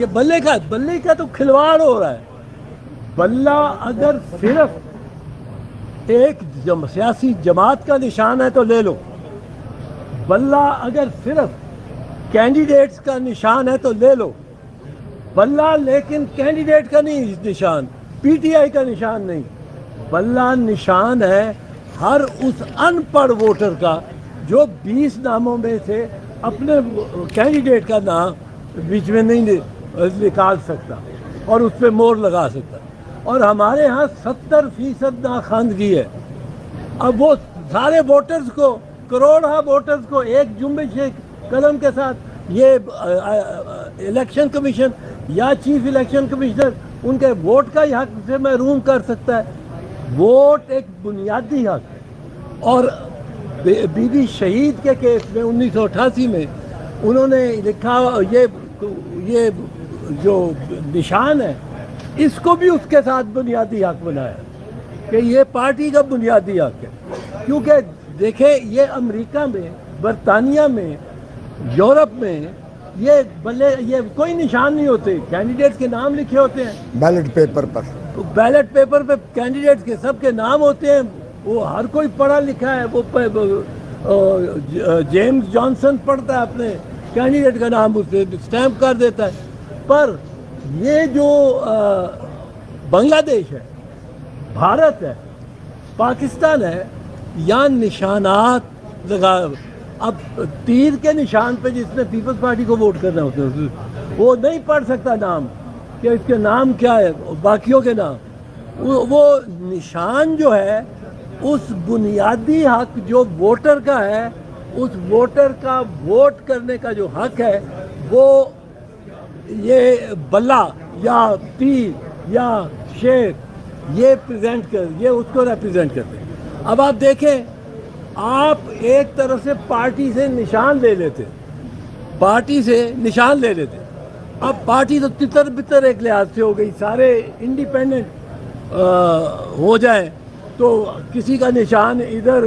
یہ بلے کا تو کھلواڑ ہو رہا ہے۔ بلہ اگر صرف ایک سیاسی جماعت کا نشان ہے تو لے لو، بلہ اگر صرف کینڈیڈیٹس کا نشان ہے تو لے لو، بلہ لیکن کینڈیڈیٹ کا نہیں نشان، پی ٹی آئی کا نشان نہیں، بلہ نشان ہے ہر اس ان پڑھ ووٹر کا جو 20 ناموں میں سے اپنے کینڈیڈیٹ کا نام بیچ میں نہیں نکال سکتا اور اس پہ مور لگا سکتا۔ اور ہمارے ہاں 70% ناخواندگی ہے۔ اب وہ سارے ووٹرز کو، کروڑہ ووٹرز کو ایک جنبش قلم کے ساتھ یہ الیکشن کمیشن یا چیف الیکشن کمشنر ان کے ووٹ کا حق سے محروم کر سکتا ہے۔ ووٹ ایک بنیادی حق ہے۔ اور بی بی شہید کے کیس میں 1988 میں انہوں نے لکھا یہ جو نشان ہے اس کو بھی اس کے ساتھ بنیادی حق بنایا کہ یہ پارٹی کا بنیادی حق ہے۔ کیونکہ دیکھیں یہ امریکہ میں، برطانیہ میں، یورپ میں یہ کوئی نشان نہیں ہوتے، کینڈیڈیٹس کے نام لکھے ہوتے ہیں بیلٹ پیپر پہ کینڈیڈیٹس کے سب کے نام ہوتے ہیں۔ وہ ہر کوئی پڑھا لکھا ہے، وہ جیمز جانسن پڑھتا ہے اپنے کینڈیڈیٹ کا نام اس سے اسٹیمپ کر دیتا ہے۔ پر یہ جو بنگلہ دیش ہے، بھارت ہے، پاکستان ہے، یہاں نشانات لگا۔ اب تیر کے نشان پہ جس نے پیپلز پارٹی کو ووٹ کرنا ہوتا ہے وہ نہیں پڑھ سکتا نام کہ اس کے نام کیا ہے، باقیوں کے نام۔ وہ نشان جو ہے اس بنیادی حق جو ووٹر کا ہے، اس ووٹر کا ووٹ کرنے کا جو حق ہے، وہ یہ بلہ یا تیر یا شیر یہ اس کو ریپریزنٹ کرتے ہیں۔ اب آپ دیکھیں، آپ ایک طرف سے پارٹی سے نشان لے لیتے، اب پارٹی تو تتر بتر ایک لحاظ سے ہو گئی، سارے انڈیپینڈنٹ ہو جائیں تو کسی کا نشان ادھر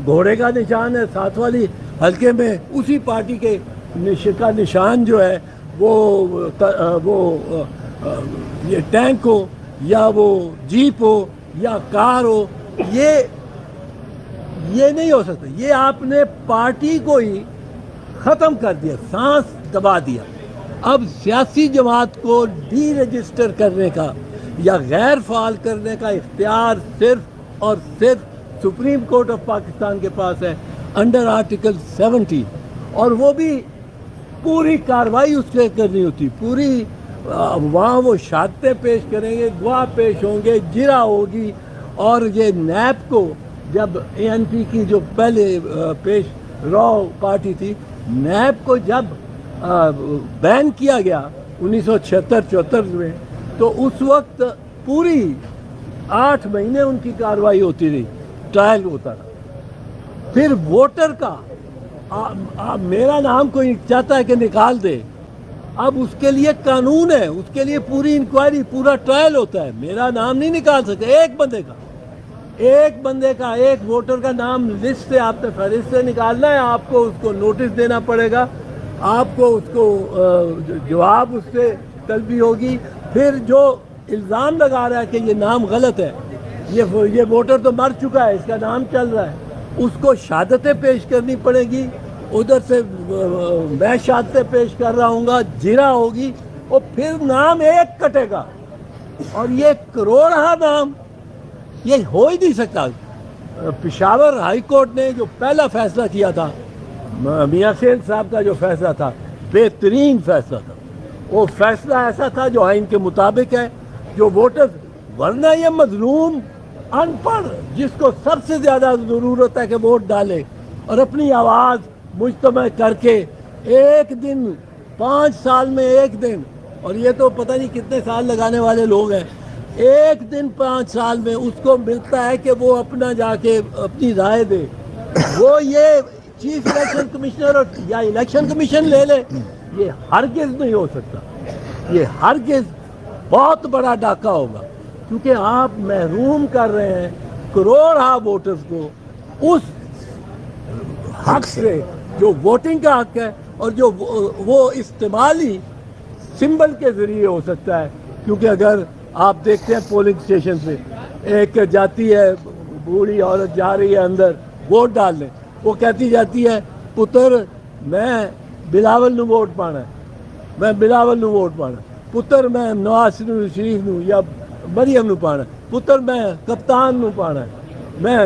گھوڑے کا نشان ہے ساتھ والی حلقے میں، اسی پارٹی کے کا نشان جو ہے وہ یہ ٹینک ہو یا وہ جیپ ہو یا کار ہو، یہ نہیں ہو سکتا۔ یہ آپ نے پارٹی کو ہی ختم کر دیا، سانس دبا دیا۔ اب سیاسی جماعت کو ڈی رجسٹر کرنے کا یا غیر فعال کرنے کا اختیار صرف اور صرف سپریم کورٹ آف پاکستان کے پاس ہے انڈر آرٹیکل 70، اور وہ بھی پوری کاروائی اس سے کرنی ہوتی، پوری وہاں وہ شہادتیں پیش کریں گے، گواہ پیش ہوں گے، جرا ہوگی۔ اور یہ نیب کو جب اے این پی کی جو پہلے پیش رو پارٹی تھی، نیب کو جب بین کیا گیا 1976-74 میں، تو اس وقت پوری 8 مہینے ان کی کاروائی ہوتی رہی، ٹرائل ہوتا رہا۔ پھر ووٹر کا میرا نام کوئی چاہتا ہے کہ نکال دے، اب اس کے لیے قانون ہے، اس کے لیے پوری انکوائری، پورا ٹرائل ہوتا ہے۔ میرا نام نہیں نکال سکتے، ایک بندے کا ایک ووٹر کا نام لسٹ سے آپ نے فہرست سے نکالنا ہے، آپ کو اس کو نوٹس دینا پڑے گا، آپ کو اس کو جواب اس سے طلبی ہوگی۔ پھر جو الزام لگا رہا ہے کہ یہ نام غلط ہے، یہ ووٹر تو مر چکا ہے، اس کا نام چل رہا ہے، اس کو شہادتیں پیش کرنی پڑے گی، ادھر سے میں شہادتیں پیش کر رہا ہوں گا، جرا ہوگی، اور پھر نام ایک کٹے گا۔ اور یہ کروڑہ نام یہ ہو ہی نہیں سکتا۔ پشاور ہائی کورٹ نے جو پہلا فیصلہ کیا تھا، میاں سیل صاحب کا جو فیصلہ تھا، بہترین فیصلہ تھا۔ وہ فیصلہ ایسا تھا جو آئین کے مطابق ہے، جو ووٹرز، ورنہ یہ مظلوم ان پڑھ جس کو سب سے زیادہ ضرورت ہے کہ ووٹ ڈالے اور اپنی آواز مجتمع کر کے ایک دن 5 سال میں ایک دن، اور یہ تو پتہ نہیں کتنے سال لگانے والے لوگ ہیں، ایک دن 5 سال میں اس کو ملتا ہے کہ وہ اپنا جا کے اپنی رائے دے۔ وہ یہ چیف الیکشن کمشنر یا الیکشن کمیشن لے لے، یہ ہرگز نہیں ہو سکتا، یہ ہرگز بہت بڑا ڈاکہ ہوگا، کیونکہ آپ محروم کر رہے ہیں کروڑہ ووٹرز کو اس حق سے جو ووٹنگ کا حق ہے، اور جو وہ استعمالی سمبل کے ذریعے ہو سکتا ہے، کیونکہ اگر آپ دیکھتے ہیں پولنگ اسٹیشن پہ ایک جاتی ہے بوڑھی عورت جا رہی ہے اندر ووٹ ڈالنے، وہ کہتی جاتی ہے پتر میں بلاول نو ووٹ پانا ہے، میں بلاول نو ووٹ پانا، پتر میں نواز شریف نو یا مریم نو پانا، پتر میں کپتان نو پانا ہے، میں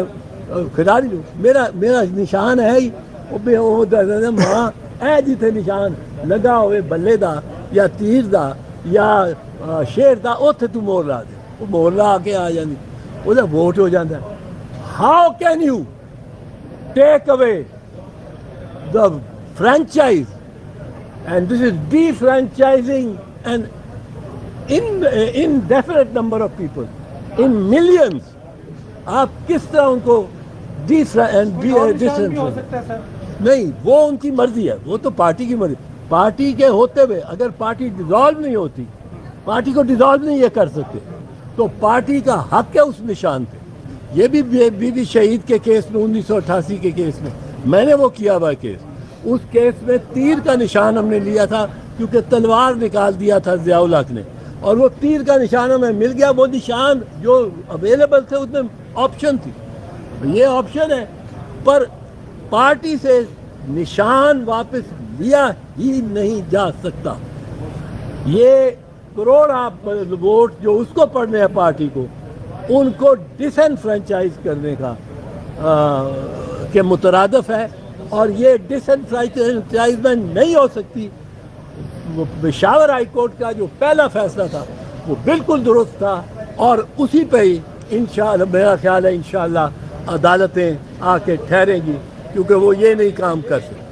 کھلاڑی نو، میرا نشان ہے ہی ماں اے جتنے نشان لگا ہوئے بلے دا یا تیر دا یا شیر دا اوتھے تو مور لا دے، وہ مور لا کے آ جاندی، وہ ووٹ ہو جاتا ہے۔ How can you take away the franchise and this is D franchising and indefinite number of people in millions، آپ کس طرح ان کو نہیں، وہ ان کی مرضی ہے، وہ تو پارٹی کی مرضی، پارٹی کے ہوتے ہوئے اگر پارٹی ڈیزالو نہیں ہوتی، پارٹی کو ڈیزالو نہیں یہ کر سکتے، تو پارٹی کا حق ہے اس نشان پہ۔ یہ بھی بی بی شہید کے کیس میں 1988 کے کیس میں نے وہ کیا ہوا کیس، اس کیس میں تیر کا نشان ہم نے لیا تھا کیونکہ تلوار نکال دیا تھا ضیاء الحق نے، اور وہ تیر کا نشان ہمیں مل گیا، وہ نشان جو اویلیبل تھے اس میں آپشن تھی، یہ آپشن ہے، پر پارٹی سے نشان واپس لیا ہی نہیں جا سکتا۔ یہ کروڑ آپ ووٹ جو اس کو پڑنے ہیں پارٹی کو، ان کو ڈس انفرینچائز کرنے کا کے مترادف ہے، اور یہ ڈس انفرینچائزمنٹ نہیں ہو سکتی۔ پشاور ہائی کورٹ کا جو پہلا فیصلہ تھا وہ بالکل درست تھا، اور اسی پہ ہی انشاءاللہ میرا خیال ہے انشاءاللہ عدالتیں آ کے ٹھہریں گی، کیونکہ وہ یہ نہیں کام کر سکتی۔